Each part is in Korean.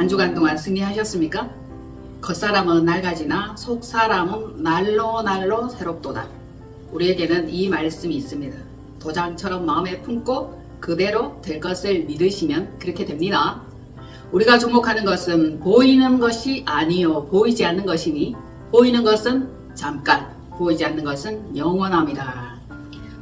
한 주간 동안 승리하셨습니까? 겉사람은 낡아지나 속사람은 날로 새롭도다. 우리에게는 이 말씀이 있습니다. 도장처럼 마음에 품고 그대로 될 것을 믿으시면 그렇게 됩니다. 우리가 주목하는 것은 보이는 것이 아니요 보이지 않는 것이니 보이는 것은 잠깐, 보이지 않는 것은 영원합니다.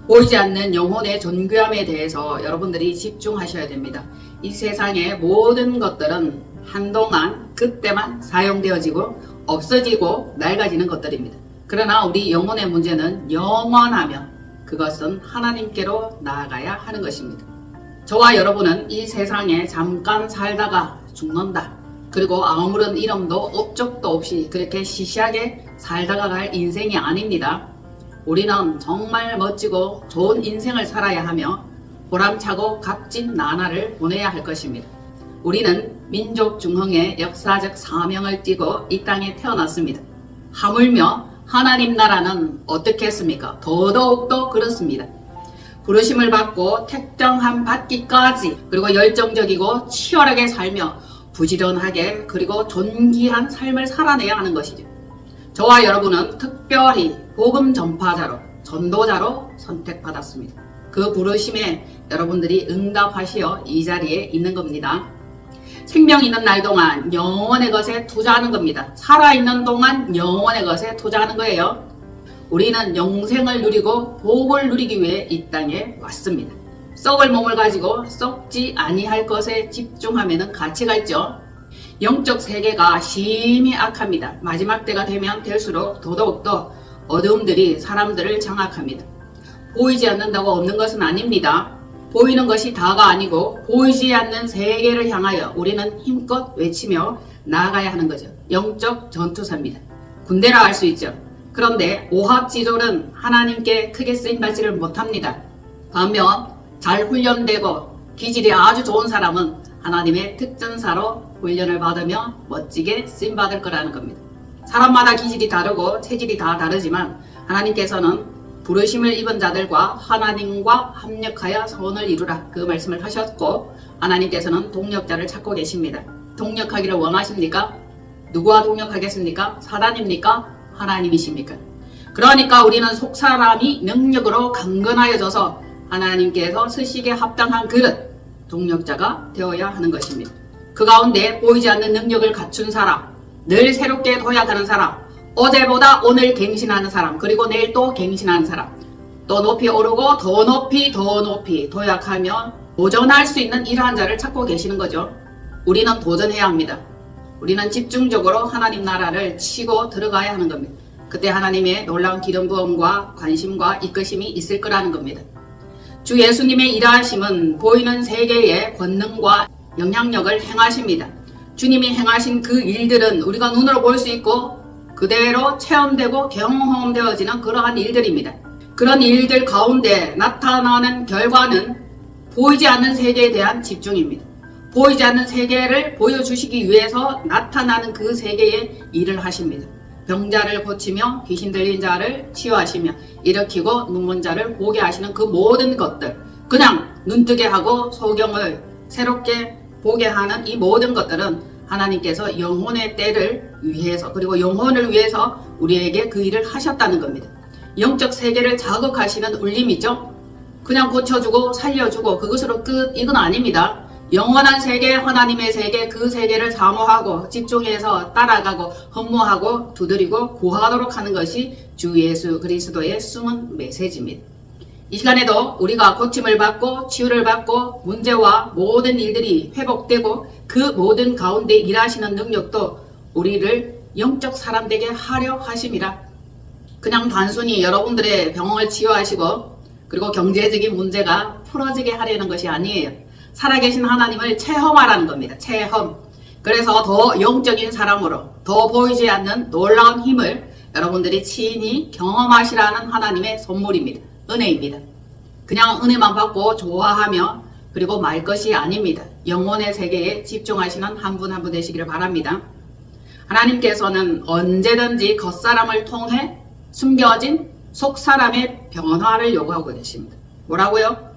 보이지 않는 영혼의 존귀함에 대해서 여러분들이 집중하셔야 됩니다. 이 세상의 모든 것들은 한동안 그때만 사용되어지고 없어지고 낡아지는 것들입니다. 그러나 우리 영혼의 문제는 영원하며 그것은 하나님께로 나아가야 하는 것입니다. 저와 여러분은 이 세상에 잠깐 살다가 죽는다. 그리고 아무런 이름도 업적도 없이 그렇게 시시하게 살다가 갈 인생이 아닙니다. 우리는 정말 멋지고 좋은 인생을 살아야 하며 보람차고 값진 나날을 보내야 할 것입니다. 우리는 민족 중흥의 역사적 사명을 띠고 이 땅에 태어났습니다. 하물며 하나님 나라는 어떻게 했습니까? 더더욱더 그렇습니다. 부르심을 받고 택정함 받기까지 그리고 열정적이고 치열하게 살며 부지런하게 그리고 존귀한 삶을 살아내야 하는 것이죠. 저와 여러분은 특별히 복음 전파자로 전도자로 선택받았습니다. 그 부르심에 여러분들이 응답하시어 이 자리에 있는 겁니다. 생명 있는 날 동안 영원의 것에 투자하는 겁니다. 살아있는 동안 영원의 것에 투자하는 거예요. 우리는 영생을 누리고 복을 누리기 위해 이 땅에 왔습니다. 썩을 몸을 가지고 썩지 아니할 것에 집중하면 가치가 있죠. 영적 세계가 심히 악합니다. 마지막 때가 되면 될수록 더더욱더 어두움들이 사람들을 장악합니다. 보이지 않는다고 없는 것은 아닙니다. 보이는 것이 다가 아니고 보이지 않는 세계를 향하여 우리는 힘껏 외치며 나아가야 하는 거죠. 영적 전투사입니다. 군대라 할 수 있죠. 그런데 오합지졸은 하나님께 크게 쓰임받지를 못합니다. 반면 잘 훈련되고 기질이 아주 좋은 사람은 하나님의 특전사로 훈련을 받으며 멋지게 쓰임받을 거라는 겁니다. 사람마다 기질이 다르고 체질이 다 다르지만 하나님께서는 부르심을 입은 자들과 하나님과 합력하여 선을 이루라 그 말씀을 하셨고 하나님께서는 동력자를 찾고 계십니다. 동력하기를 원하십니까? 누구와 동력하겠습니까? 사단입니까? 하나님이십니까? 그러니까 우리는 속사람이 능력으로 강건하여져서 하나님께서 쓰시기에 합당한 그릇 동력자가 되어야 하는 것입니다. 그 가운데 보이지 않는 능력을 갖춘 사람, 늘 새롭게 도약하는 사람, 어제보다 오늘 갱신하는 사람, 그리고 내일 또 갱신하는 사람, 또 높이 오르고 더 높이 도약하며 도전할 수 있는 이러한 자를 찾고 계시는 거죠. 우리는 도전해야 합니다. 우리는 집중적으로 하나님 나라를 치고 들어가야 하는 겁니다. 그때 하나님의 놀라운 기름 부음과 관심과 이끄심이 있을 거라는 겁니다. 주 예수님의 일하심은 보이는 세계의 권능과 영향력을 행하십니다. 주님이 행하신 그 일들은 우리가 눈으로 볼 수 있고 그대로 체험되고 경험되어지는 그러한 일들입니다. 그런 일들 가운데 나타나는 결과는 보이지 않는 세계에 대한 집중입니다. 보이지 않는 세계를 보여주시기 위해서 나타나는 그 세계에 일을 하십니다. 병자를 고치며 귀신 들린 자를 치유하시며 일으키고 눈먼 자를 보게 하시는 그 모든 것들, 그냥 눈뜨게 하고 소경을 새롭게 보게 하는 이 모든 것들은 하나님께서 영혼의 때를 위해서 그리고 영혼을 위해서 우리에게 그 일을 하셨다는 겁니다. 영적 세계를 자극하시는 울림이죠. 그냥 고쳐주고 살려주고 그것으로 끝, 이건 아닙니다. 영원한 세계, 하나님의 세계, 그 세계를 사모하고 집중해서 따라가고 헌무하고 두드리고 구하도록 하는 것이 주 예수 그리스도의 숨은 메시지입니다. 이 시간에도 우리가 고침을 받고 치유를 받고 문제와 모든 일들이 회복되고 그 모든 가운데 일하시는 능력도 우리를 영적 사람 되게 하려 하심이라. 그냥 단순히 여러분들의 병을 치유하시고 그리고 경제적인 문제가 풀어지게 하려는 것이 아니에요. 살아계신 하나님을 체험하라는 겁니다. 체험. 그래서 더 영적인 사람으로 더 보이지 않는 놀라운 힘을 여러분들이 친히 경험하시라는 하나님의 선물입니다. 은혜입니다. 그냥 은혜만 받고 좋아하며 그리고 말 것이 아닙니다. 영혼의 세계에 집중하시는 한 분 한 분 되시기를 바랍니다. 하나님께서는 언제든지 겉사람을 통해 숨겨진 속사람의 변화를 요구하고 계십니다. 뭐라고요?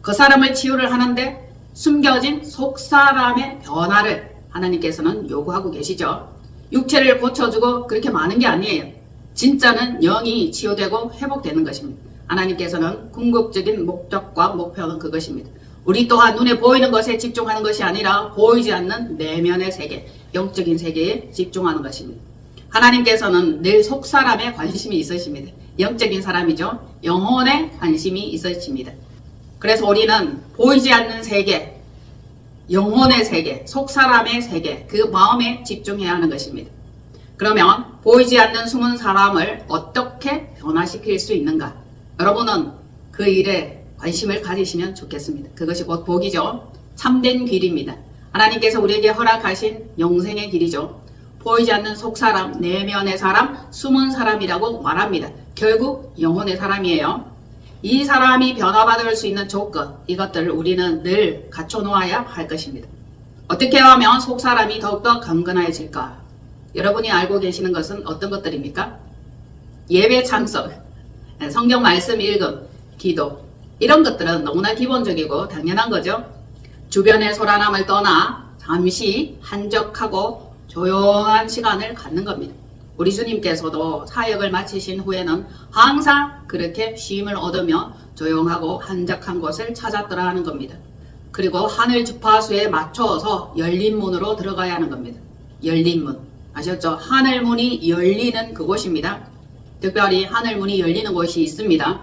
겉사람을 치유를 하는데 숨겨진 속사람의 변화를 하나님께서는 요구하고 계시죠. 육체를 고쳐주고 그렇게 많은 게 아니에요. 진짜는 영이 치유되고 회복되는 것입니다. 하나님께서는 궁극적인 목적과 목표는 그것입니다. 우리 또한 눈에 보이는 것에 집중하는 것이 아니라 보이지 않는 내면의 세계, 영적인 세계에 집중하는 것입니다. 하나님께서는 늘 속사람에 관심이 있으십니다. 영적인 사람이죠. 영혼에 관심이 있으십니다. 그래서 우리는 보이지 않는 세계, 영혼의 세계, 속사람의 세계, 그 마음에 집중해야 하는 것입니다. 그러면 보이지 않는 숨은 사람을 어떻게 변화시킬 수 있는가? 여러분은 그 일에 관심을 가지시면 좋겠습니다. 그것이 곧 복이죠. 참된 길입니다. 하나님께서 우리에게 허락하신 영생의 길이죠. 보이지 않는 속사람, 내면의 사람, 숨은 사람이라고 말합니다. 결국 영혼의 사람이에요. 이 사람이 변화받을 수 있는 조건, 이것들을 우리는 늘 갖춰놓아야 할 것입니다. 어떻게 하면 속사람이 더욱더 강건해질까? 여러분이 알고 계시는 것은 어떤 것들입니까? 예배 참석, 성경 말씀 읽음, 기도, 이런 것들은 너무나 기본적이고 당연한 거죠. 주변의 소란함을 떠나 잠시 한적하고 조용한 시간을 갖는 겁니다. 우리 주님께서도 사역을 마치신 후에는 항상 그렇게 쉼을 얻으며 조용하고 한적한 곳을 찾았더라 하는 겁니다. 그리고 하늘 주파수에 맞춰서 열린 문으로 들어가야 하는 겁니다. 열린 문. 아셨죠? 하늘 문이 열리는 그곳입니다. 특별히 하늘 문이 열리는 곳이 있습니다.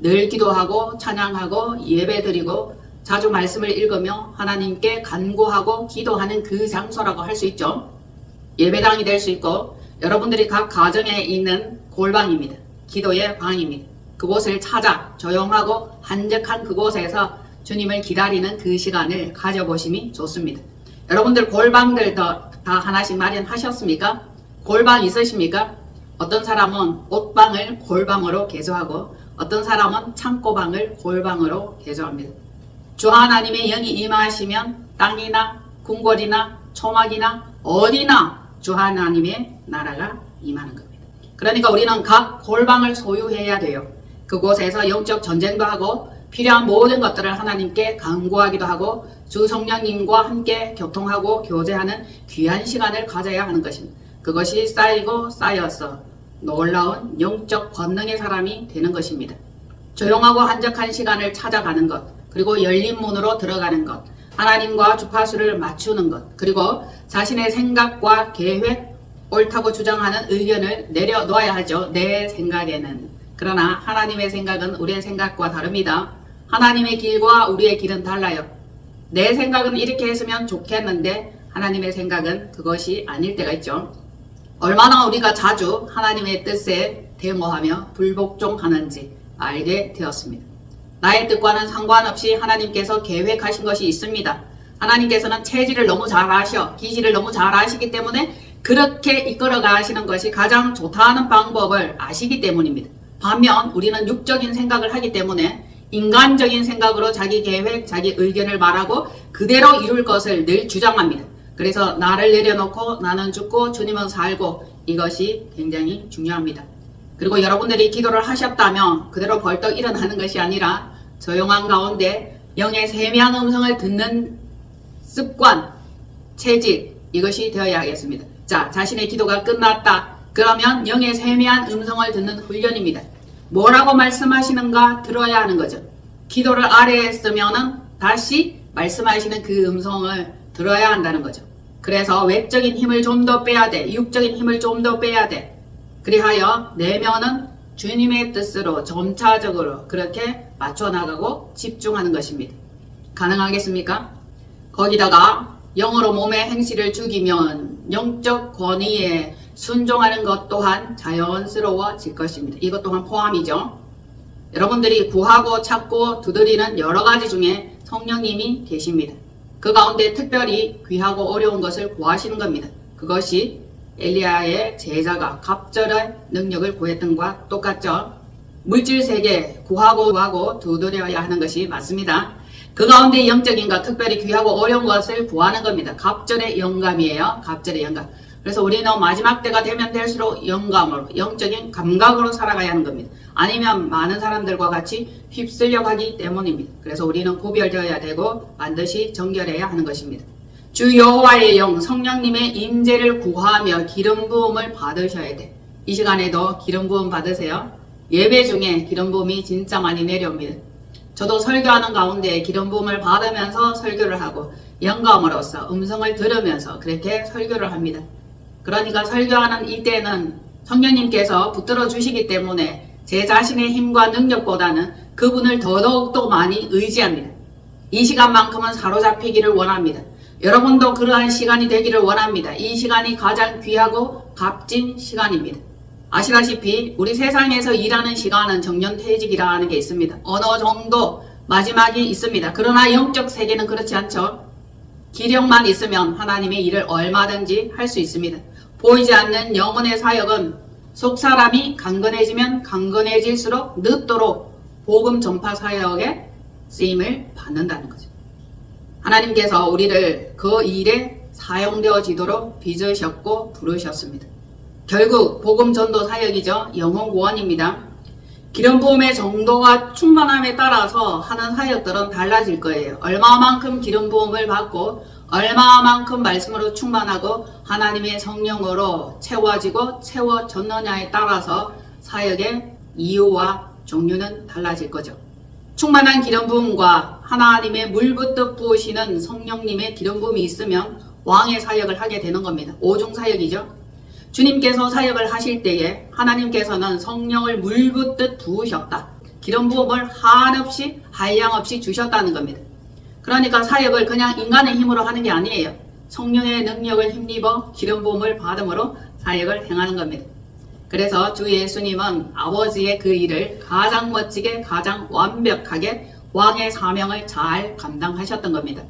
늘 기도하고 찬양하고 예배드리고 자주 말씀을 읽으며 하나님께 간구하고 기도하는 그 장소라고 할 수 있죠. 예배당이 될 수 있고 여러분들이 각 가정에 있는 골방입니다. 기도의 방입니다. 그곳을 찾아 조용하고 한적한 그곳에서 주님을 기다리는 그 시간을 가져보심이 좋습니다. 여러분들 골방들 다 하나씩 마련하셨습니까? 골방 있으십니까? 어떤 사람은 옷방을 골방으로 개조하고 어떤 사람은 창고방을 골방으로 개조합니다. 주 하나님의 영이 임하시면 땅이나 궁궐이나 초막이나 어디나 주 하나님의 나라가 임하는 겁니다. 그러니까 우리는 각 골방을 소유해야 돼요. 그곳에서 영적 전쟁도 하고 필요한 모든 것들을 하나님께 간구하기도 하고 주 성령님과 함께 교통하고 교제하는 귀한 시간을 가져야 하는 것입니다. 그것이 쌓이고 쌓여서 놀라운 영적 권능의 사람이 되는 것입니다. 조용하고 한적한 시간을 찾아가는 것, 그리고 열린 문으로 들어가는 것, 하나님과 주파수를 맞추는 것, 그리고 자신의 생각과 계획, 옳다고 주장하는 의견을 내려놓아야 하죠. 내 생각에는. 그러나 하나님의 생각은 우리의 생각과 다릅니다. 하나님의 길과 우리의 길은 달라요. 내 생각은 이렇게 했으면 좋겠는데 하나님의 생각은 그것이 아닐 때가 있죠. 얼마나 우리가 자주 하나님의 뜻에 데모하며 불복종하는지 알게 되었습니다. 나의 뜻과는 상관없이 하나님께서 계획하신 것이 있습니다. 하나님께서는 체질을 너무 잘 아셔, 기질을 너무 잘 아시기 때문에 그렇게 이끌어 가시는 것이 가장 좋다는 방법을 아시기 때문입니다. 반면 우리는 육적인 생각을 하기 때문에 인간적인 생각으로 자기 계획, 자기 의견을 말하고 그대로 이룰 것을 늘 주장합니다. 그래서 나를 내려놓고 나는 죽고 주님은 살고, 이것이 굉장히 중요합니다. 그리고 여러분들이 기도를 하셨다면 그대로 벌떡 일어나는 것이 아니라 조용한 가운데 영의 세미한 음성을 듣는 습관, 체질, 이것이 되어야 하겠습니다. 자, 자신의 기도가 끝났다. 그러면 영의 세미한 음성을 듣는 훈련입니다. 뭐라고 말씀하시는가 들어야 하는 거죠. 기도를 아래에 했으면은 다시 말씀하시는 그 음성을 들어야 한다는 거죠. 그래서 외적인 힘을 좀 더 빼야 돼. 육적인 힘을 좀 더 빼야 돼. 그리하여 내면은 주님의 뜻으로 점차적으로 그렇게 맞춰나가고 집중하는 것입니다. 가능하겠습니까? 거기다가 영으로 몸의 행실을 죽이면 영적 권위에 순종하는 것 또한 자연스러워질 것입니다. 이것 또한 포함이죠. 여러분들이 구하고 찾고 두드리는 여러 가지 중에 성령님이 계십니다. 그 가운데 특별히 귀하고 어려운 것을 구하시는 겁니다. 그것이 엘리야의 제자가 갑절의 능력을 구했던 것과 똑같죠. 물질세계 구하고 두드려야 하는 것이 맞습니다. 그 가운데 영적인 것, 특별히 귀하고 어려운 것을 구하는 겁니다. 갑절의 영감이에요. 갑절의 영감. 그래서 우리는 마지막 때가 되면 될수록 영감으로, 영적인 감각으로 살아가야 하는 겁니다. 아니면 많은 사람들과 같이 휩쓸려 가기 때문입니다. 그래서 우리는 구별되어야 되고 반드시 정결해야 하는 것입니다. 주 여호와의 영 성령님의 임재를 구하며 기름 부음을 받으셔야 돼. 이 시간에도 기름 부음 받으세요. 예배 중에 기름 부음이 진짜 많이 내려옵니다. 저도 설교하는 가운데 기름 부음을 받으면서 설교를 하고 영감으로써 음성을 들으면서 그렇게 설교를 합니다. 그러니까 설교하는 이때는 성령님께서 붙들어 주시기 때문에 제 자신의 힘과 능력보다는 그분을 더더욱더 많이 의지합니다. 이 시간만큼은 사로잡히기를 원합니다. 여러분도 그러한 시간이 되기를 원합니다. 이 시간이 가장 귀하고 값진 시간입니다. 아시다시피 우리 세상에서 일하는 시간은 정년퇴직이라는 게 있습니다. 어느 정도 마지막이 있습니다. 그러나 영적 세계는 그렇지 않죠. 기력만 있으면 하나님의 일을 얼마든지 할 수 있습니다. 보이지 않는 영혼의 사역은 속 사람이 강건해지면 강건해질수록 늦도록 복음 전파 사역에 쓰임을 받는다는 거죠. 하나님께서 우리를 그 일에 사용되어지도록 빚으셨고 부르셨습니다. 결국 복음 전도 사역이죠. 영혼 구원입니다. 기름 부음의 정도와 충만함에 따라서 하는 사역들은 달라질 거예요. 얼마만큼 기름 부음을 받고 얼마만큼 말씀으로 충만하고 하나님의 성령으로 채워지고 채워졌느냐에 따라서 사역의 이유와 종류는 달라질 거죠. 충만한 기름 부음과 하나님의 물붓듯 부으시는 성령님의 기름 부음이 있으면 왕의 사역을 하게 되는 겁니다. 오중 사역이죠. 주님께서 사역을 하실 때에 하나님께서는 성령을 물붓듯 부으셨다. 기름 부음을 한없이 한량없이 주셨다는 겁니다. 그러니까 사역을 그냥 인간의 힘으로 하는 게 아니에요. 성령의 능력을 힘입어 기름 부음을 받음으로 사역을 행하는 겁니다. 그래서 주 예수님은 아버지의 그 일을 가장 멋지게 가장 완벽하게 왕의 사명을 잘 감당하셨던 겁니다.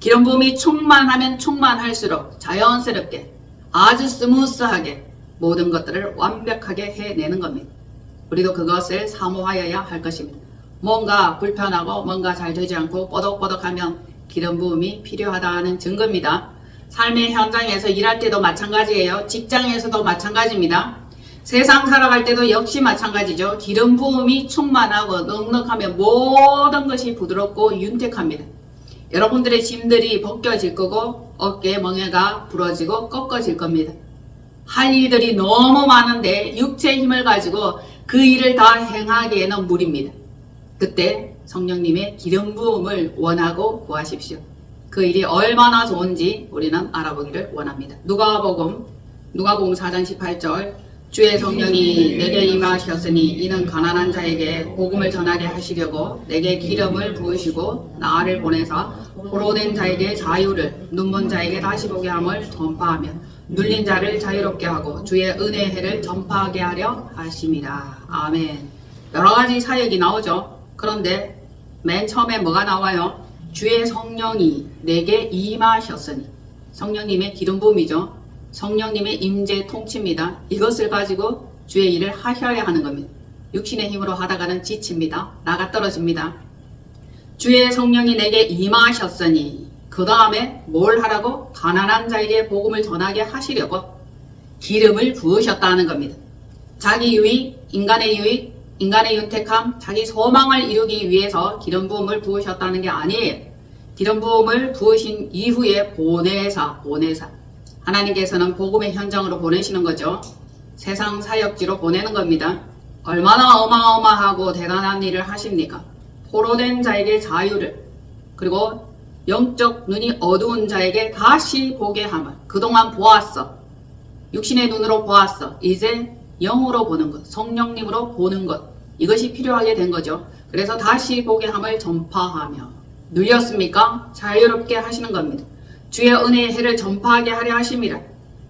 기름 부음이 충만하면 충만할수록 자연스럽게 아주 스무스하게 모든 것들을 완벽하게 해내는 겁니다. 우리도 그것을 사모하여야 할 것입니다. 뭔가 불편하고 뭔가 잘 되지 않고 뽀득뽀득하면 기름 부음이 필요하다는 증거입니다. 삶의 현장에서 일할 때도 마찬가지예요. 직장에서도 마찬가지입니다. 세상 살아갈 때도 역시 마찬가지죠. 기름 부음이 충만하고 넉넉하면 모든 것이 부드럽고 윤택합니다. 여러분들의 짐들이 벗겨질 거고 어깨 멍에가 부러지고 꺾어질 겁니다. 할 일들이 너무 많은데 육체의 힘을 가지고 그 일을 다 행하기에는 무리입니다. 그때 성령님의 기름 부음을 원하고 구하십시오. 그 일이 얼마나 좋은지 우리는 알아보기를 원합니다. 누가복음 4장 18절 주의 성령이 내게 임하셨으니 이는 가난한 자에게 복음을 전하게 하시려고 내게 기름을 부으시고 나를 보내사 포로된 자에게 자유를 눈먼 자에게 다시 보게 함을 전파하며 눌린 자를 자유롭게 하고 주의 은혜의 해를 전파하게 하려 하심이라. 아멘. 여러가지 사역이 나오죠. 그런데 맨 처음에 뭐가 나와요? 주의 성령이 내게 임하셨으니 성령님의 기름 부음이죠. 성령님의 임재 통치입니다. 이것을 가지고 주의 일을 하셔야 하는 겁니다. 육신의 힘으로 하다가는 지칩니다. 나가 떨어집니다. 주의 성령이 내게 임하셨으니 그 다음에 뭘 하라고? 가난한 자에게 복음을 전하게 하시려고 기름을 부으셨다는 겁니다. 자기 유익, 인간의 유익, 인간의 윤택함, 자기 소망을 이루기 위해서 기름 부음을 부으셨다는 게 아니에요. 기름 부음을 부으신 이후에 보내사 하나님께서는 복음의 현장으로 보내시는 거죠. 세상 사역지로 보내는 겁니다. 얼마나 어마어마하고 대단한 일을 하십니까? 포로된 자에게 자유를, 그리고 영적 눈이 어두운 자에게 다시 보게 함을. 그동안 보았어. 육신의 눈으로 보았어. 이제 영으로 보는 것, 성령님으로 보는 것, 이것이 필요하게 된 거죠. 그래서 다시 보게 함을 전파하며. 눌렸습니까? 자유롭게 하시는 겁니다. 주의 은혜의 해를 전파하게 하려 하심이라.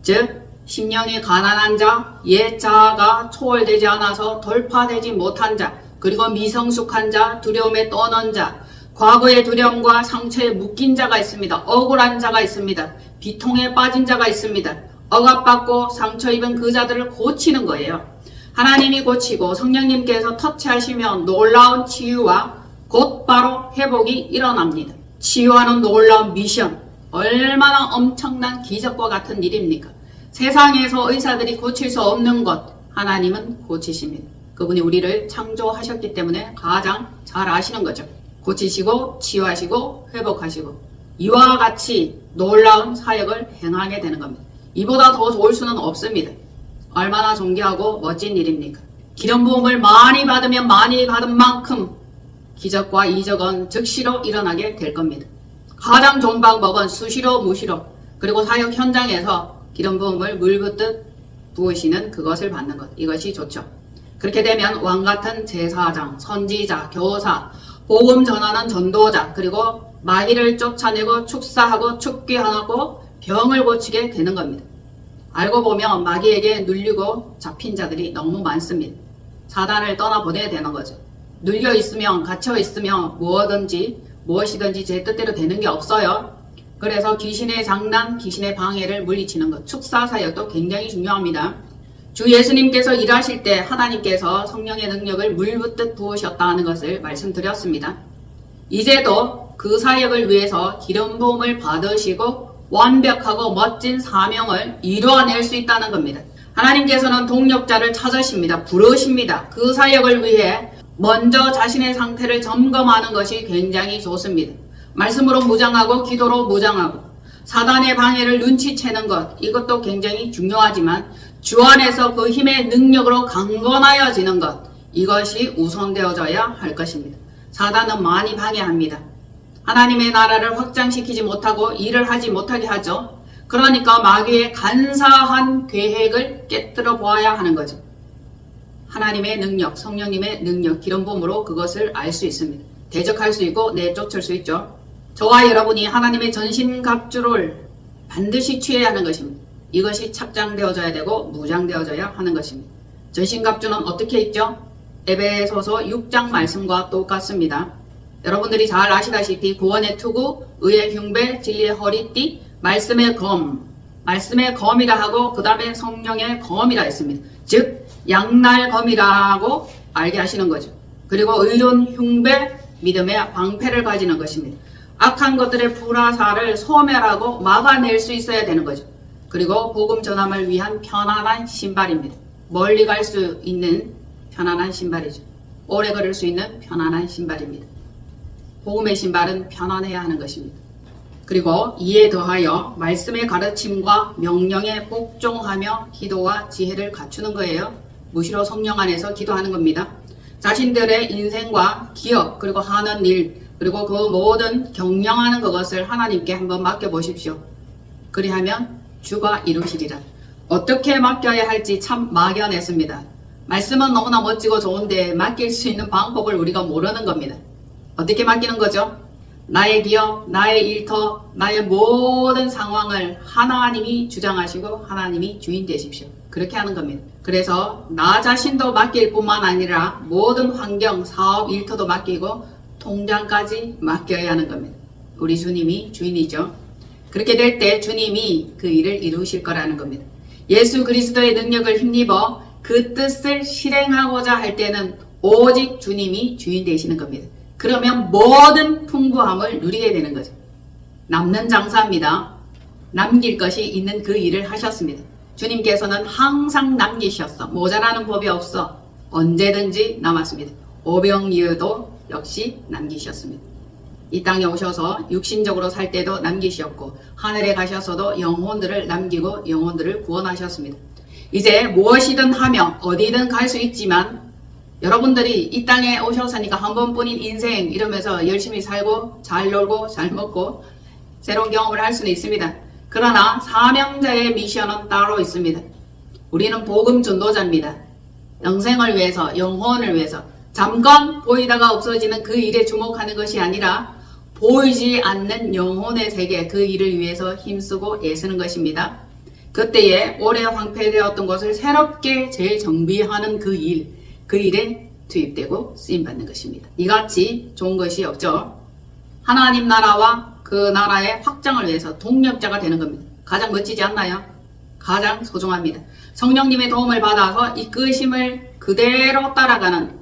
즉 심령이 가난한 자, 옛 자아가 초월되지 않아서 돌파되지 못한 자, 그리고 미성숙한 자, 두려움에 떠는 자, 과거의 두려움과 상처에 묶인 자가 있습니다. 억울한 자가 있습니다. 비통에 빠진 자가 있습니다. 억압받고 상처 입은 그 자들을 고치는 거예요. 하나님이 고치고 성령님께서 터치하시면 놀라운 치유와 곧바로 회복이 일어납니다. 치유하는 놀라운 미션, 얼마나 엄청난 기적과 같은 일입니까? 세상에서 의사들이 고칠 수 없는 것, 하나님은 고치십니다. 그분이 우리를 창조하셨기 때문에 가장 잘 아시는 거죠. 고치시고 치유하시고 회복하시고 이와 같이 놀라운 사역을 행하게 되는 겁니다. 이보다 더 좋을 수는 없습니다. 얼마나 존귀하고 멋진 일입니까? 기름 부음을 많이 받으면 많이 받은 만큼 기적과 이적은 즉시로 일어나게 될 겁니다. 가장 좋은 방법은 수시로 무시로 그리고 사역 현장에서 기름 부음을 물 붓듯 부으시는 그것을 받는 것. 이것이 좋죠. 그렇게 되면 왕같은 제사장, 선지자, 교사, 복음 전하는 전도자, 그리고 마귀를 쫓아내고 축사하고 축귀하고 병을 고치게 되는 겁니다. 알고 보면 마귀에게 눌리고 잡힌 자들이 너무 많습니다. 사단을 떠나보내야 되는 거죠. 눌려 있으면, 갇혀 있으면 무엇이든지 제 뜻대로 되는 게 없어요. 그래서 귀신의 장난, 귀신의 방해를 물리치는 것, 축사 사역도 굉장히 중요합니다. 주 예수님께서 일하실 때 하나님께서 성령의 능력을 물 붓듯 부으셨다는 것을 말씀드렸습니다. 이제도 그 사역을 위해서 기름 부음을 받으시고 완벽하고 멋진 사명을 이루어낼 수 있다는 겁니다. 하나님께서는 동력자를 찾으십니다. 부르십니다. 그 사역을 위해 먼저 자신의 상태를 점검하는 것이 굉장히 좋습니다. 말씀으로 무장하고 기도로 무장하고 사단의 방해를 눈치채는 것, 이것도 굉장히 중요하지만 주 안에서 그 힘의 능력으로 강건하여지는 것, 이것이 우선되어져야 할 것입니다. 사단은 많이 방해합니다. 하나님의 나라를 확장시키지 못하고 일을 하지 못하게 하죠. 그러니까 마귀의 간사한 계획을 깨뜨려 보아야 하는 거죠. 하나님의 능력, 성령님의 능력, 기름 부음으로 그것을 알 수 있습니다. 대적할 수 있고 내쫓을 수 있죠. 저와 여러분이 하나님의 전신갑주를 반드시 취해야 하는 것입니다. 이것이 착장되어져야 되고 무장되어져야 하는 것입니다. 전신갑주는 어떻게 있죠? 에베소서 6장 말씀과 똑같습니다. 여러분들이 잘 아시다시피 구원의 투구, 의의 흉배, 진리의 허리띠, 말씀의 검, 말씀의 검이라 하고 그 다음에 성령의 검이라 했습니다. 즉 양날검이라고 알게 하시는 거죠. 그리고 의로운 흉배, 믿음의 방패를 가지는 것입니다. 악한 것들의 불화살을 소멸하고 막아낼 수 있어야 되는 거죠. 그리고 복음 전함을 위한 편안한 신발입니다. 멀리 갈 수 있는 편안한 신발이죠. 오래 걸을 수 있는 편안한 신발입니다. 복음의 신발은 편안해야 하는 것입니다. 그리고 이에 더하여 말씀의 가르침과 명령에 복종하며 기도와 지혜를 갖추는 거예요. 무시로 성령 안에서 기도하는 겁니다. 자신들의 인생과 기업 그리고 하는 일 그리고 그 모든 경영하는 그것을 하나님께 한번 맡겨보십시오. 그리하면 주가 이루시리라. 어떻게 맡겨야 할지 참 막연했습니다. 말씀은 너무나 멋지고 좋은데 맡길 수 있는 방법을 우리가 모르는 겁니다. 어떻게 맡기는 거죠? 나의 기업, 나의 일터, 나의 모든 상황을 하나님이 주장하시고 하나님이 주인 되십시오. 그렇게 하는 겁니다. 그래서 나 자신도 맡길 뿐만 아니라 모든 환경, 사업, 일터도 맡기고 통장까지 맡겨야 하는 겁니다. 우리 주님이 주인이죠. 그렇게 될 때 주님이 그 일을 이루실 거라는 겁니다. 예수 그리스도의 능력을 힘입어 그 뜻을 실행하고자 할 때는 오직 주님이 주인 되시는 겁니다. 그러면 모든 풍부함을 누리게 되는 거죠. 남는 장사입니다. 남길 것이 있는 그 일을 하셨습니다. 주님께서는 항상 남기셨어. 모자라는 법이 없어. 언제든지 남았습니다. 오병이어도 역시 남기셨습니다. 이 땅에 오셔서 육신적으로 살 때도 남기셨고 하늘에 가셔서도 영혼들을 남기고 영혼들을 구원하셨습니다. 이제 무엇이든 하며 어디든 갈 수 있지만 여러분들이 이 땅에 오셔서니까 한 번뿐인 인생 이러면서 열심히 살고 잘 놀고 잘 먹고 새로운 경험을 할 수는 있습니다. 그러나 사명자의 미션은 따로 있습니다. 우리는 복음 전도자입니다. 영생을 위해서 영혼을 위해서 잠깐 보이다가 없어지는 그 일에 주목하는 것이 아니라 보이지 않는 영혼의 세계 그 일을 위해서 힘쓰고 애쓰는 것입니다. 그때에 오래 황폐되었던 것을 새롭게 재정비하는 그 일에 투입되고 쓰임받는 것입니다. 이같이 좋은 것이 없죠. 하나님 나라와 그 나라의 확장을 위해서 동력자가 되는 겁니다. 가장 멋지지 않나요? 가장 소중합니다. 성령님의 도움을 받아서 이끄심을 그대로 따라가는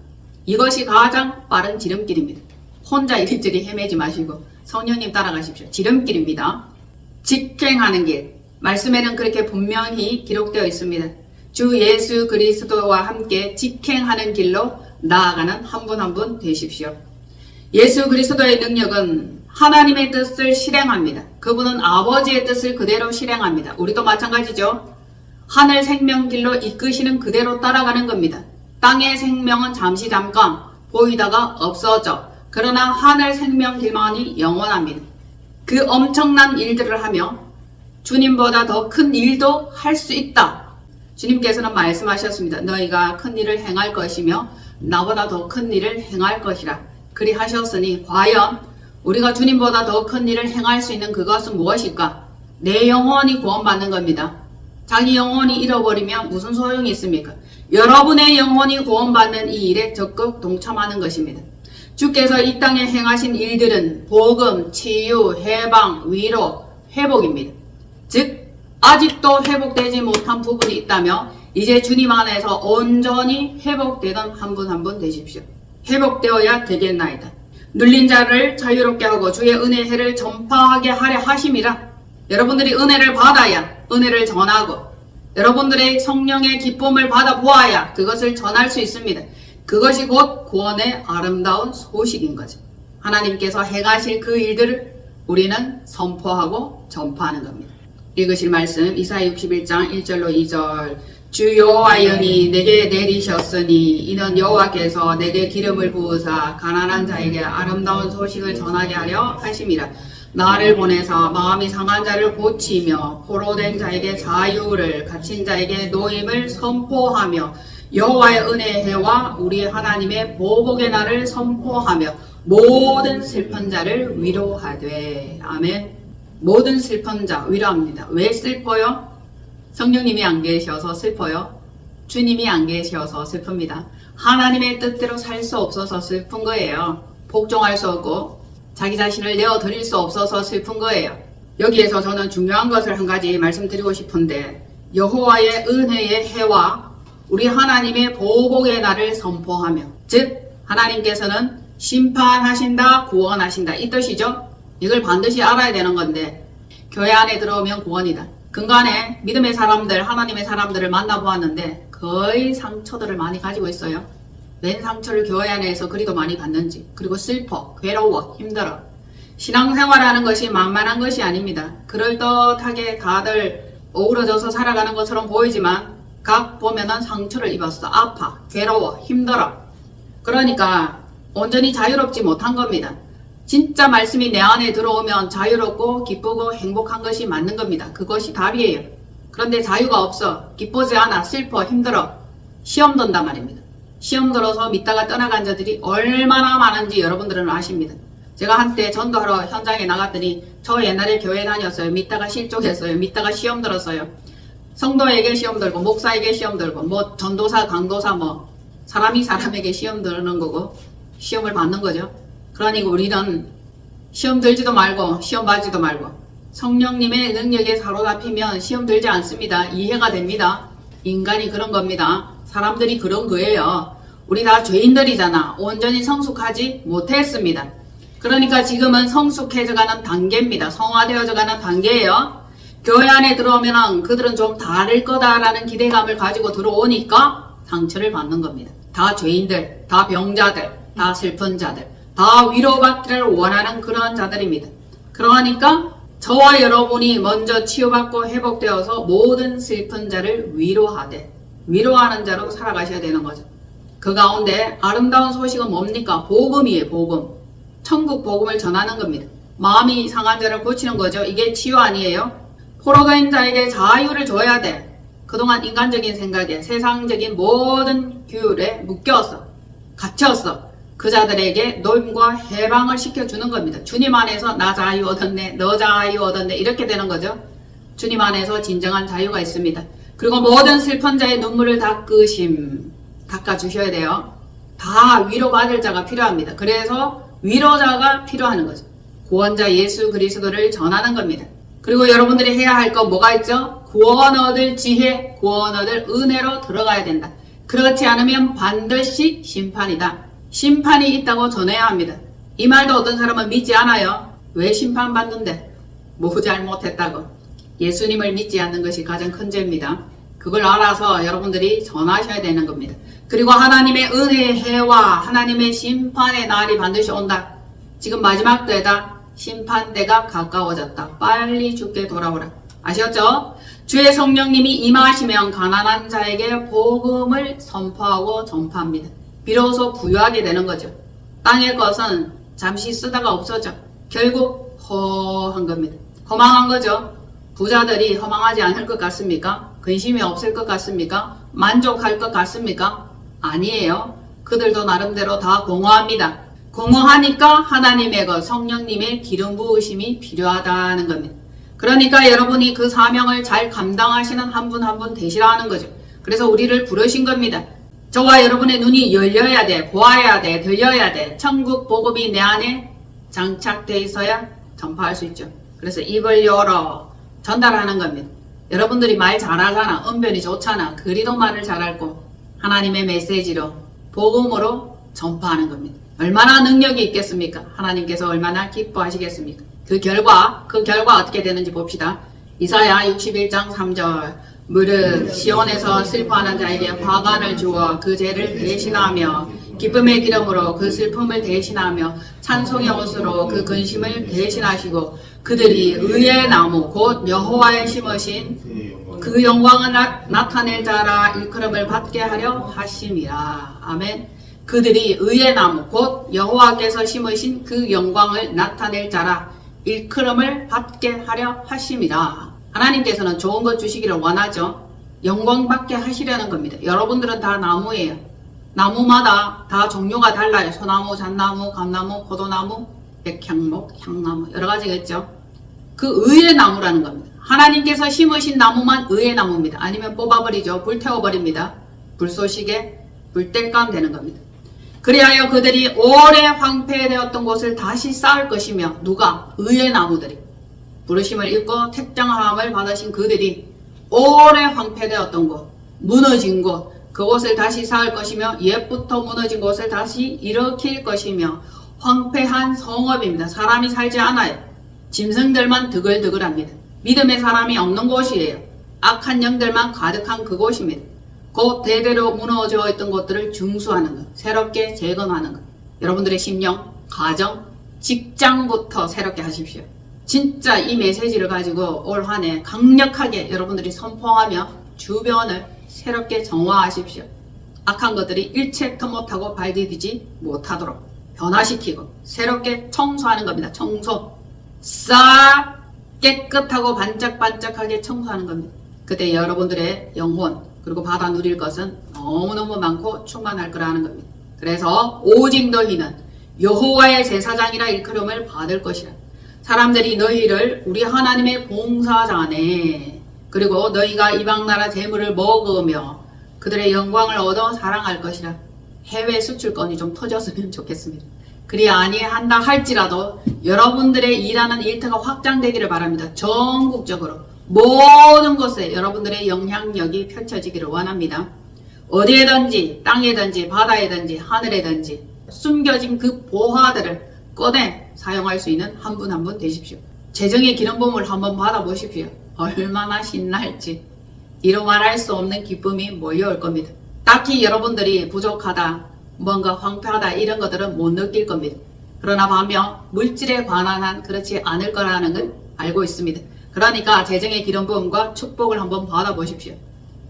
이것이 가장 빠른 지름길입니다. 혼자 이리저리 헤매지 마시고 성령님 따라가십시오. 지름길입니다. 직행하는 길. 말씀에는 그렇게 분명히 기록되어 있습니다. 주 예수 그리스도와 함께 직행하는 길로 나아가는 한 분 한 분 되십시오. 예수 그리스도의 능력은 하나님의 뜻을 실행합니다. 그분은 아버지의 뜻을 그대로 실행합니다. 우리도 마찬가지죠. 하늘 생명길로 이끄시는 그대로 따라가는 겁니다. 땅의 생명은 잠시 잠깐 보이다가 없어져. 그러나 하늘 생명길만이 영원합니다. 그 엄청난 일들을 하며 주님보다 더 큰 일도 할 수 있다. 주님께서는 말씀하셨습니다. 너희가 큰 일을 행할 것이며 나보다 더 큰 일을 행할 것이라. 그리 하셨으니 과연 우리가 주님보다 더 큰 일을 행할 수 있는 그것은 무엇일까? 내 영혼이 구원받는 겁니다. 자기 영혼이 잃어버리면 무슨 소용이 있습니까? 여러분의 영혼이 구원받는 이 일에 적극 동참하는 것입니다. 주께서 이 땅에 행하신 일들은 복음, 치유, 해방, 위로, 회복입니다. 즉 아직도 회복되지 못한 부분이 있다며 이제 주님 안에서 온전히 회복되던 한 분 한 분 되십시오. 회복되어야 되겠나이다. 눌린 자를 자유롭게 하고 주의 은혜의 해를 전파하게 하려 하심이라. 여러분들이 은혜를 받아야 은혜를 전하고 여러분들의 성령의 기쁨을 받아 보아야 그것을 전할 수 있습니다. 그것이 곧 구원의 아름다운 소식인 거죠. 하나님께서 행하실 그 일들을 우리는 선포하고 전파하는 겁니다. 읽으실 말씀 이사야 61장 1절로 2절. 주 여호와의 영이 내게 내리셨으니 이는 여호와께서 내게 기름을 부으사 가난한 자에게 아름다운 소식을 전하게 하려 하심이라. 나를 보내사 마음이 상한 자를 고치며 포로된 자에게 자유를 갇힌 자에게 노임을 선포하며 여호와의 은혜의 해와 우리 하나님의 보복의 날을 선포하며 모든 슬픈 자를 위로하되. 아멘. 모든 슬픈 자 위로합니다. 왜 슬퍼요? 성령님이 안 계셔서 슬퍼요? 주님이 안 계셔서 슬픕니다. 하나님의 뜻대로 살 수 없어서 슬픈 거예요. 복종할 수 없고 자기 자신을 내어드릴 수 없어서 슬픈 거예요. 여기에서 저는 중요한 것을 한 가지 말씀드리고 싶은데 여호와의 은혜의 해와 우리 하나님의 보복의 날을 선포하며, 즉 하나님께서는 심판하신다, 구원하신다 이 뜻이죠. 이걸 반드시 알아야 되는 건데 교회 안에 들어오면 구원이다. 근간에 믿음의 사람들, 하나님의 사람들을 만나보았는데 거의 상처들을 많이 가지고 있어요. 웬 상처를 교회 안에서 그리도 많이 받는지, 그리고 슬퍼, 괴로워, 힘들어. 신앙생활하는 것이 만만한 것이 아닙니다. 그럴듯하게 다들 어우러져서 살아가는 것처럼 보이지만 각 보면은 상처를 입었어. 아파, 괴로워, 힘들어. 그러니까 온전히 자유롭지 못한 겁니다. 진짜 말씀이 내 안에 들어오면 자유롭고 기쁘고 행복한 것이 맞는 겁니다. 그것이 답이에요. 그런데 자유가 없어, 기쁘지 않아, 슬퍼, 힘들어, 시험 든단 말입니다. 시험 들어서 믿다가 떠나간 자들이 얼마나 많은지 여러분들은 아십니다. 제가 한때 전도하러 현장에 나갔더니 저 옛날에 교회 다녔어요. 믿다가 실족했어요. 믿다가 시험 들었어요. 성도에게 시험 들고 목사에게 시험 들고 뭐 전도사, 강도사 뭐 사람이 사람에게 시험 드는 거고 시험을 받는 거죠. 그러니까 우리는 시험 들지도 말고 시험 받지도 말고 성령님의 능력에 사로잡히면 시험 들지 않습니다. 이해가 됩니다. 인간이 그런 겁니다. 사람들이 그런 거예요. 우리 다 죄인들이잖아. 온전히 성숙하지 못했습니다. 그러니까 지금은 성숙해져가는 단계입니다. 성화되어져가는 단계예요. 교회 안에 들어오면 그들은 좀 다를 거다라는 기대감을 가지고 들어오니까 상처를 받는 겁니다. 다 죄인들, 다 병자들, 다 슬픈 자들, 다 위로받기를 원하는 그런 자들입니다. 그러니까 저와 여러분이 먼저 치유받고 회복되어서 모든 슬픈 자를 위로하되 위로하는 자로 살아가셔야 되는 거죠. 그 가운데 아름다운 소식은 뭡니까? 복음이에요. 복음. 천국 복음을 전하는 겁니다. 마음이 상한 자를 고치는 거죠. 이게 치유 아니에요? 포로된 자에게 자유를 줘야 돼. 그동안 인간적인 생각에 세상적인 모든 규율에 묶였어. 갇혔어. 그 자들에게 노임과 해방을 시켜주는 겁니다. 주님 안에서 나 자유 얻었네, 너 자유 얻었네 이렇게 되는 거죠. 주님 안에서 진정한 자유가 있습니다. 그리고 모든 슬픈 자의 눈물을 닦아주셔야 돼요. 다 위로받을 자가 필요합니다. 그래서 위로자가 필요한 거죠. 구원자 예수 그리스도를 전하는 겁니다. 그리고 여러분들이 해야 할 건 뭐가 있죠? 구원 얻을 지혜, 구원 얻을 은혜로 들어가야 된다. 그렇지 않으면 반드시 심판이다. 심판이 있다고 전해야 합니다. 이 말도 어떤 사람은 믿지 않아요. 왜 심판받는데? 뭐 잘못했다고. 예수님을 믿지 않는 것이 가장 큰 죄입니다. 그걸 알아서 여러분들이 전하셔야 되는 겁니다. 그리고 하나님의 은혜의 해와 하나님의 심판의 날이 반드시 온다. 지금 마지막 때다. 심판대가 가까워졌다. 빨리 주께 돌아오라. 아셨죠? 주의 성령님이 임하시면 가난한 자에게 복음을 선포하고 전파합니다. 비로소 부유하게 되는 거죠. 땅의 것은 잠시 쓰다가 없어져. 결국 허한 겁니다. 허망한 거죠. 부자들이 허망하지 않을 것 같습니까? 근심이 없을 것 같습니까? 만족할 것 같습니까? 아니에요. 그들도 나름대로 다 공허합니다. 공허하니까 하나님의 것, 성령님의 기름 부으심이 필요하다는 겁니다. 그러니까 여러분이 그 사명을 잘 감당하시는 한 분 한 분 되시라는 거죠. 그래서 우리를 부르신 겁니다. 저와 여러분의 눈이 열려야 돼, 보아야 돼, 들려야 돼. 천국 복음이 내 안에 장착돼 있어야 전파할 수 있죠. 그래서 입을 열어 전달하는 겁니다. 여러분들이 말 잘하잖아. 언변이 좋잖아. 그리도 말을 잘하고 하나님의 메시지로 복음으로 전파하는 겁니다. 얼마나 능력이 있겠습니까? 하나님께서 얼마나 기뻐하시겠습니까? 그 결과 어떻게 되는지 봅시다. 이사야 61장 3절. 무릇 시온에서 슬퍼하는 자에게 화관을 주어 그 죄를 대신하며 기쁨의 기름으로 그 슬픔을 대신하며 찬송의 옷으로 그 근심을 대신하시고 그들이 의의 나무 곧 여호와의 심으신 그 영광을 나타낼 자라 일컬음을 받게 하려 하심이라. 아멘. 그들이 의의 나무 곧 여호와께서 심으신 그 영광을 나타낼 자라 일컬음을 받게 하려 하심이라. 하나님께서는 좋은 것 주시기를 원하죠. 영광 받게 하시려는 겁니다. 여러분들은 다 나무예요. 나무마다 다 종류가 달라요. 소나무, 잣나무, 감나무, 포도나무, 백향목, 향나무 여러 가지겠죠. 그 의의 나무라는 겁니다. 하나님께서 심으신 나무만 의의 나무입니다. 아니면 뽑아버리죠. 불태워버립니다. 불쏘시개, 불뗄감 되는 겁니다. 그리하여 그들이 오래 황폐되었던 곳을 다시 쌓을 것이며 누가? 의의 나무들이. 부르심을 입고 택정함을 받으신 그들이 오래 황폐되었던 곳, 무너진 곳, 그곳을 다시 쌓을 것이며 옛부터 무너진 곳을 다시 일으킬 것이며 황폐한 성읍입니다. 사람이 살지 않아요. 짐승들만 드글드글합니다. 믿음의 사람이 없는 곳이에요. 악한 영들만 가득한 그곳입니다. 곧 대대로 무너져 있던 것들을 중수하는 것, 새롭게 재건하는 것. 여러분들의 심령, 가정, 직장부터 새롭게 하십시오. 진짜 이 메시지를 가지고 올 한 해 강력하게 여러분들이 선포하며 주변을 새롭게 정화하십시오. 악한 것들이 일체터 못하고 발디디지 못하도록 변화시키고 새롭게 청소하는 겁니다. 청소. 싹 깨끗하고 반짝반짝하게 청소하는 겁니다. 그때 여러분들의 영혼 그리고 받아 누릴 것은 너무너무 많고 충만할 거라는 겁니다. 그래서 오직 너희는 여호와의 제사장이라 일컬음을 받을 것이라. 사람들이 너희를 우리 하나님의 봉사자네 그리고 너희가 이방나라 재물을 먹으며 그들의 영광을 얻어 사랑할 것이라. 해외 수출권이 좀 터졌으면 좋겠습니다. 그리 아니한다 할지라도 여러분들의 일하는 일터가 확장되기를 바랍니다. 전국적으로 모든 곳에 여러분들의 영향력이 펼쳐지기를 원합니다. 어디에든지 땅에든지 바다에든지 하늘에든지 숨겨진 그 보화들을 꺼내 사용할 수 있는 한 분 한 분 되십시오. 재정의 기름 부음을 한번 받아보십시오. 얼마나 신날지 이루 말할 수 없는 기쁨이 몰려올 겁니다. 딱히 여러분들이 부족하다, 뭔가 황폐하다 이런 것들은 못 느낄 겁니다. 그러나 반면 물질에 관한 한 그렇지 않을 거라는 걸 알고 있습니다. 그러니까 재정의 기름 부음과 축복을 한번 받아보십시오.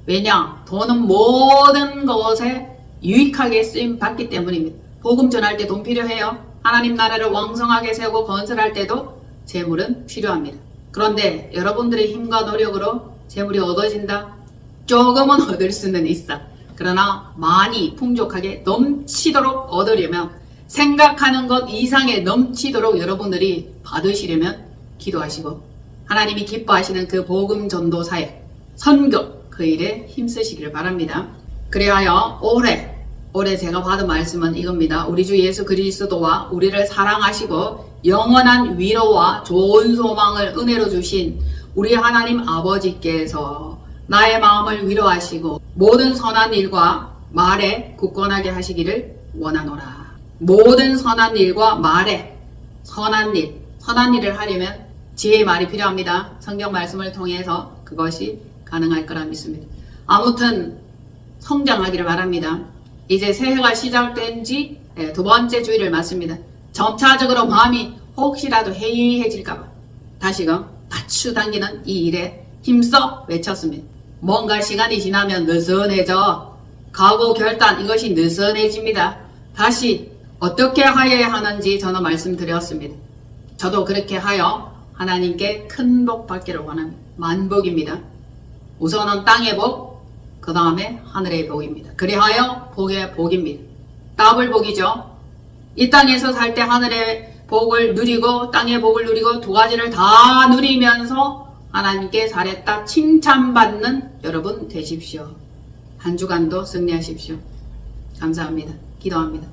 왜냐? 돈은 모든 것에 유익하게 쓰임 받기 때문입니다. 복음 전할 때 돈 필요해요. 하나님 나라를 왕성하게 세우고 건설할 때도 재물은 필요합니다. 그런데 여러분들의 힘과 노력으로 재물이 얻어진다? 조금은 얻을 수는 있어. 그러나 많이 풍족하게 넘치도록 얻으려면 생각하는 것 이상의 넘치도록 여러분들이 받으시려면 기도하시고 하나님이 기뻐하시는 그 복음 전도 사역, 선교 그 일에 힘쓰시기를 바랍니다. 그리하여 올해 제가 받은 말씀은 이겁니다. 우리 주 예수 그리스도와 우리를 사랑하시고 영원한 위로와 좋은 소망을 은혜로 주신 우리 하나님 아버지께서 나의 마음을 위로하시고 모든 선한 일과 말에 굳건하게 하시기를 원하노라. 모든 선한 일과 말에 선한 일을 하려면 지혜의 말이 필요합니다. 성경 말씀을 통해서 그것이 가능할 거라 믿습니다. 아무튼 성장하기를 바랍니다. 이제 새해가 시작된 지 두 번째 주일을 맞습니다. 점차적으로 마음이 혹시라도 해이해질까봐 다시금 다추당기는 이 일에 힘써 외쳤습니다. 뭔가 시간이 지나면 느슨해져. 각오 결단 이것이 느슨해집니다. 다시 어떻게 하여야 하는지 저는 말씀드렸습니다. 저도 그렇게 하여 하나님께 큰 복 받기를 원합니다. 만복입니다. 우선은 땅의 복, 그 다음에 하늘의 복입니다. 그리하여 복의 복입니다. 더블 복이죠. 이 땅에서 살 때 하늘의 복을 누리고 땅의 복을 누리고 두 가지를 다 누리면서 하나님께 잘했다 칭찬받는 여러분 되십시오. 한 주간도 승리하십시오. 감사합니다. 기도합니다.